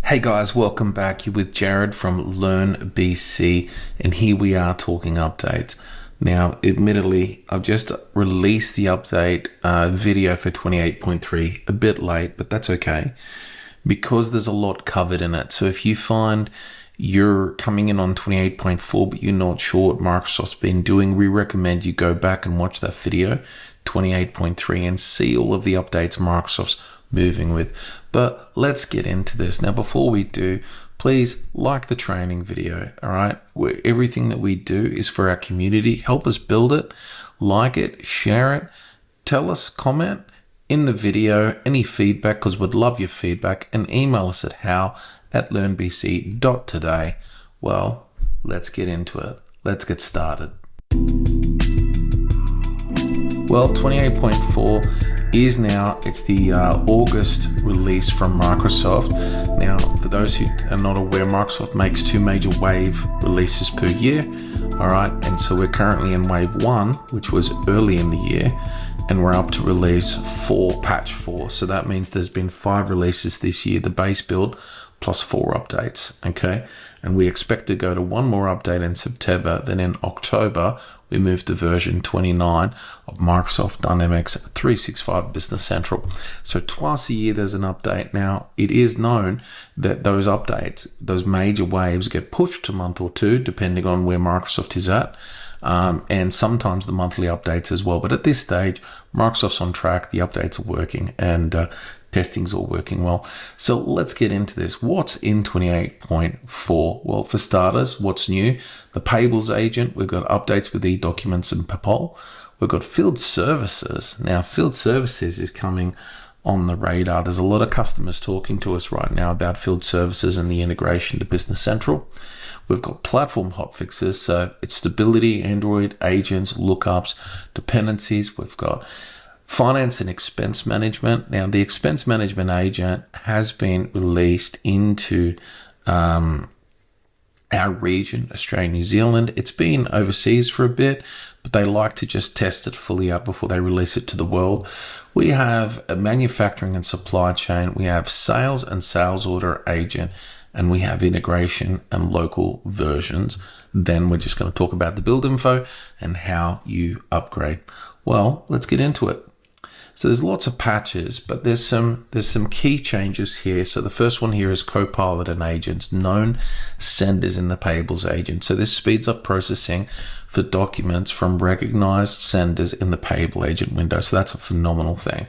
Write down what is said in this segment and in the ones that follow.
Hey guys, welcome back. You're with Jared from LearnBC, and here we are talking updates. Now, admittedly, I've just released the update video for 28.3, a bit late, but that's okay because there's a lot covered in it. So if you find you're coming in on 28.4, but you're not sure what Microsoft's been doing, we recommend you go back and watch that video, 28.3, and see all of the updates Microsoft's moving with. But let's get into this. Now, before we do, please like the training video, all right? Everything that we do is for our community. Help us build it, like it, share it, tell us, comment in the video, any feedback, because we'd love your feedback, and email us at how@learnbc.today. Well, let's get into it. Let's get started. Well, 28.4 is now, it's the August release from Microsoft. Now, for those who are not aware, Microsoft makes two major wave releases per year, all right? And so we're currently in wave 1, which was early in the year, and we're up to release 4, patch 4. So that means there's been 5 releases this year, the base build plus 4 updates, okay? And we expect to go to 1 more update in September. Then in October, we move to version 29 of Microsoft Dynamics 365 Business Central. So twice a year there's an update. Now, it is known that those updates, those major waves, get pushed a month or 2, depending on where Microsoft is at. And sometimes the monthly updates as well. But at this stage, Microsoft's on track, the updates are working, and testing's all working well. So let's get into this. What's in 28.4? Well, for starters, what's new? The Payables Agent. We've got updates with e-documents and PayPal. We've got field services. Now, field services is coming on the radar. There's a lot of customers talking to us right now about field services and the integration to Business Central. We've got platform hotfixes, so it's stability, Android, agents, lookups, dependencies. We've got finance and expense management. Now, the expense management agent has been released into our region, Australia, New Zealand. It's been overseas for a bit, but they like to just test it fully out before they release it to the world. We have a manufacturing and supply chain. We have sales and sales order agent, and we have integration and local versions. Then we're just going to talk about the build info and how you upgrade. Well, let's get into it. So there's lots of patches, but there's some key changes here. So the first one here is Copilot and agents, known senders in the Payables Agent. So this speeds up processing for documents from recognized senders in the Payable Agent window. So that's a phenomenal thing.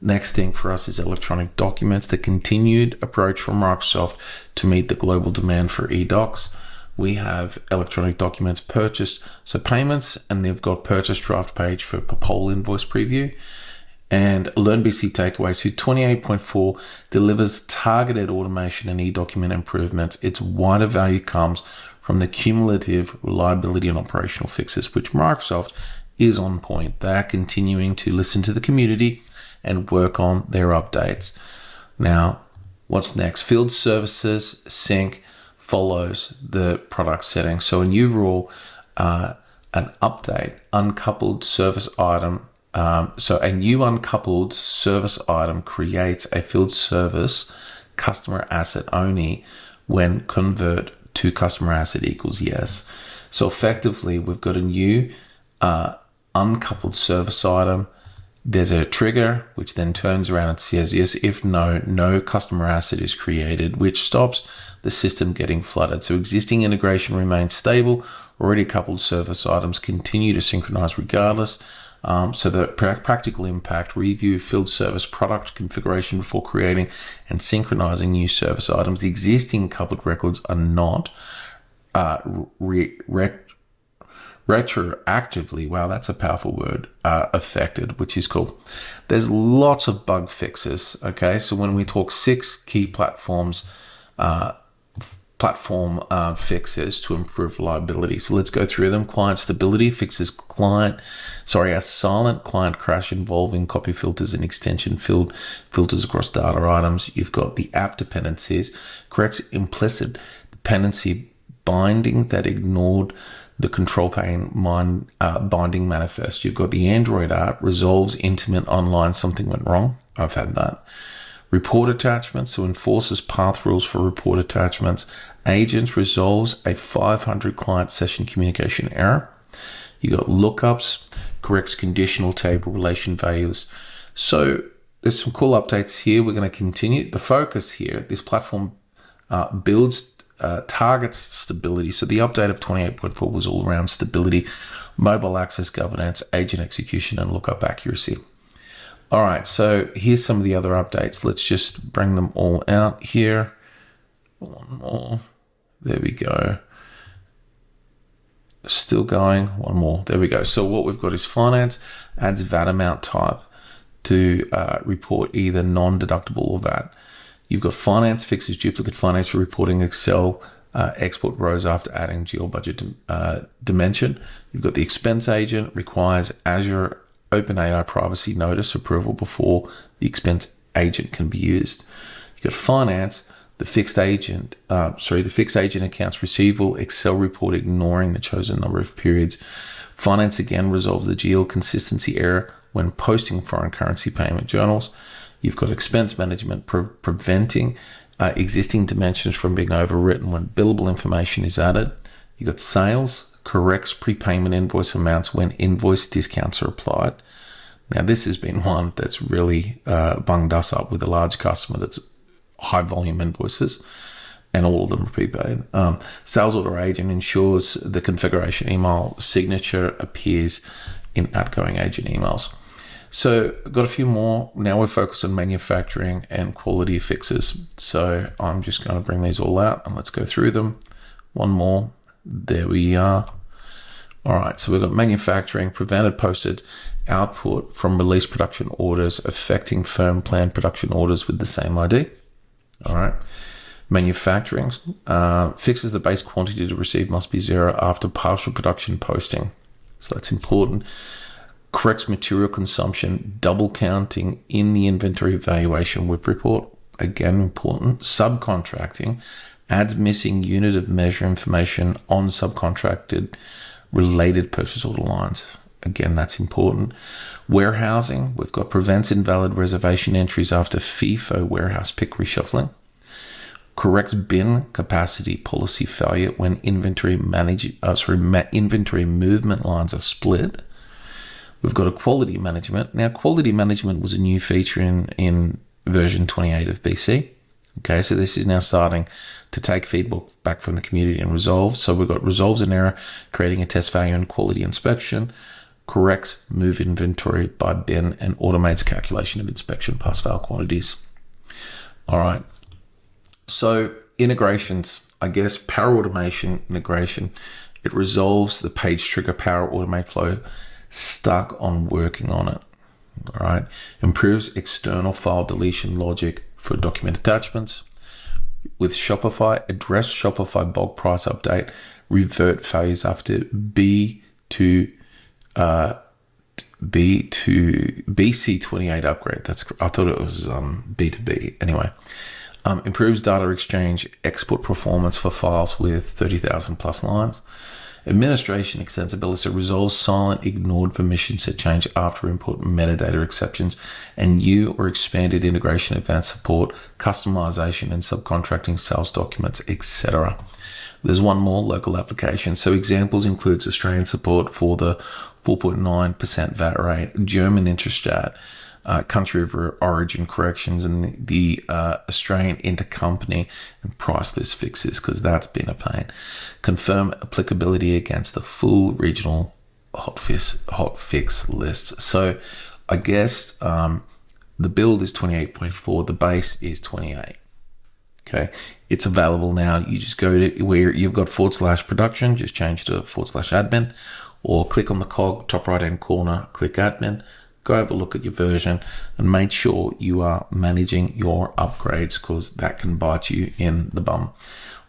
Next thing for us is electronic documents, the continued approach from Microsoft to meet the global demand for e-docs. We have electronic documents purchased, so payments, and they've got purchase draft page for PayPal invoice preview. And LearnBC takeaways, so 28.4 delivers targeted automation and e-document improvements. Its wider value comes from the cumulative reliability and operational fixes, which Microsoft is on point. They are continuing to listen to the community and work on their updates. Now, what's next? Field services sync follows the product settings. So a new rule, an update, uncoupled service item. So a new uncoupled service item creates a field service customer asset only when convert to customer asset equals yes. So effectively, we've got a new uncoupled service item. There's a trigger, which then turns around and says yes. If no, no customer asset is created, which stops the system getting flooded. So existing integration remains stable. Already coupled service items continue to synchronize regardless. So the practical impact, review field service product configuration before creating and synchronizing new service items. The existing coupled records are not retroactively, wow, that's a powerful word, affected, which is cool. There's lots of bug fixes, okay? So when we talk 6 key platform fixes to improve reliability. So let's go through them. Client stability fixes a silent client crash involving copy filters and extension filters across data items. You've got the app dependencies, corrects implicit dependency binding that ignored the control pane binding manifest. You've got the Android app resolves intimate online, something went wrong. I've had that. Report attachments, so enforces path rules for report attachments. Agent resolves a 500 client session communication error. You got lookups, corrects conditional table relation values. So there's some cool updates here. We're going to continue. The focus here, this platform targets stability. So the update of 28.4 was all around stability, mobile access governance, agent execution, and lookup accuracy. All right, so here's some of the other updates. Let's just bring them all out here. One more. There we go. Still going. One more. There we go. So what we've got is finance adds VAT amount type to report either non-deductible or VAT. You've got finance fixes duplicate financial reporting Excel export rows after adding geo-budget dimension. You've got the expense agent requires Azure OpenAI privacy notice approval before the expense agent can be used. You've got finance, the fixed agent accounts receivable Excel report ignoring the chosen number of periods. Finance again resolves the geo consistency error when posting foreign currency payment journals. You've got expense management preventing existing dimensions from being overwritten when billable information is added. You've got sales corrects prepayment invoice amounts when invoice discounts are applied. Now, this has been one that's really bunged us up with a large customer that's high volume invoices, and all of them are prepaid. Sales order agent ensures the configuration email signature appears in outgoing agent emails. So I've got a few more. Now we're focused on manufacturing and quality fixes. So I'm just going to bring these all out and let's go through them. One more. There we are. All right, so we've got manufacturing, prevented posted output from release production orders affecting firm planned production orders with the same ID. All right. Manufacturing fixes the base quantity to receive must be 0 after partial production posting. So that's important. Corrects material consumption, double counting in the inventory valuation WIP report. Again, important. Subcontracting adds missing unit of measure information on subcontracted related purchase order lines. Again, that's important. Warehousing, we've got prevents invalid reservation entries after FIFO warehouse pick reshuffling. Corrects bin capacity policy failure when inventory movement lines are split. We've got a quality management. Now, quality management was a new feature in version 28 of BC. Okay, so this is now starting to take feedback back from the community and resolve. So we've got resolves an error, creating a test value and quality inspection, corrects move inventory by bin, and automates calculation of inspection pass-fail quantities. All right. So integrations, I guess, Power Automation integration, it resolves the page trigger Power Automate flow, stuck on working on it. All right. Improves external file deletion logic for document attachments. With Shopify, address Shopify bulk price update, revert failures after BC28 upgrade. I thought it was B2B. Anyway, improves data exchange, export performance for files with 30,000 plus lines. Administration extensibility resolves silent ignored permission set change after input metadata exceptions and new or expanded integration, advanced support, customization and subcontracting sales documents, etc. There's one more, local application. So examples includes Australian support for the 4.9% VAT rate, German Interstat, country of origin corrections, and the Australian intercompany and price list fixes, because that's been a pain. Confirm applicability against the full regional hotfix list. So I guess the build is 28.4, the base is 28. Okay, it's available now. You just go to where you've got /production, just change to /admin, or click on the cog, top right hand corner, click admin. Go have a look at your version and make sure you are managing your upgrades, because that can bite you in the bum.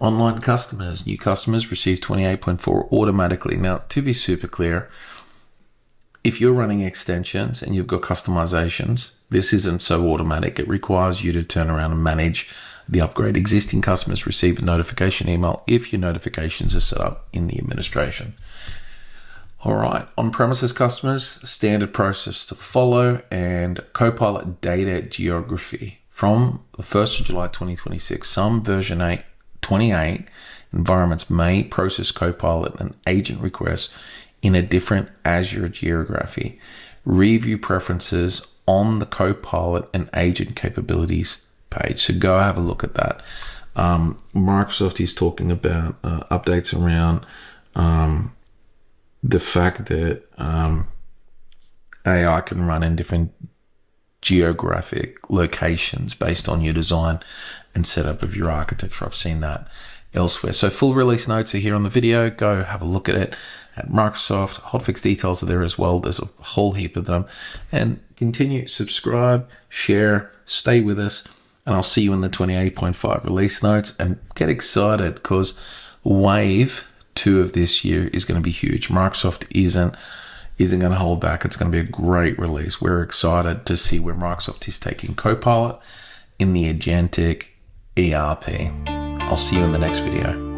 Online customers, new customers receive 28.4 automatically. Now, to be super clear, if you're running extensions and you've got customizations, this isn't so automatic. It requires you to turn around and manage the upgrade. Existing customers receive a notification email if your notifications are set up in the administration. All right, on-premises customers, standard process to follow, and Copilot data geography from the 1st of July 2026, some version 28 environments may process Copilot and agent requests in a different Azure geography. Review preferences on the Copilot and agent capabilities page. So go have a look at that. Microsoft is talking about updates around the fact that AI can run in different geographic locations based on your design and setup of your architecture. I've seen that elsewhere. So full release notes are here on the video. Go have a look at it at Microsoft. Hotfix details are there as well. There's a whole heap of them. And continue, subscribe, share, stay with us. And I'll see you in the 28.5 release notes. And get excited because Wave 2 of this year is going to be huge. Microsoft isn't going to hold back. It's going to be a great release. We're excited to see where Microsoft is taking Copilot in the agentic ERP. I'll see you in the next video.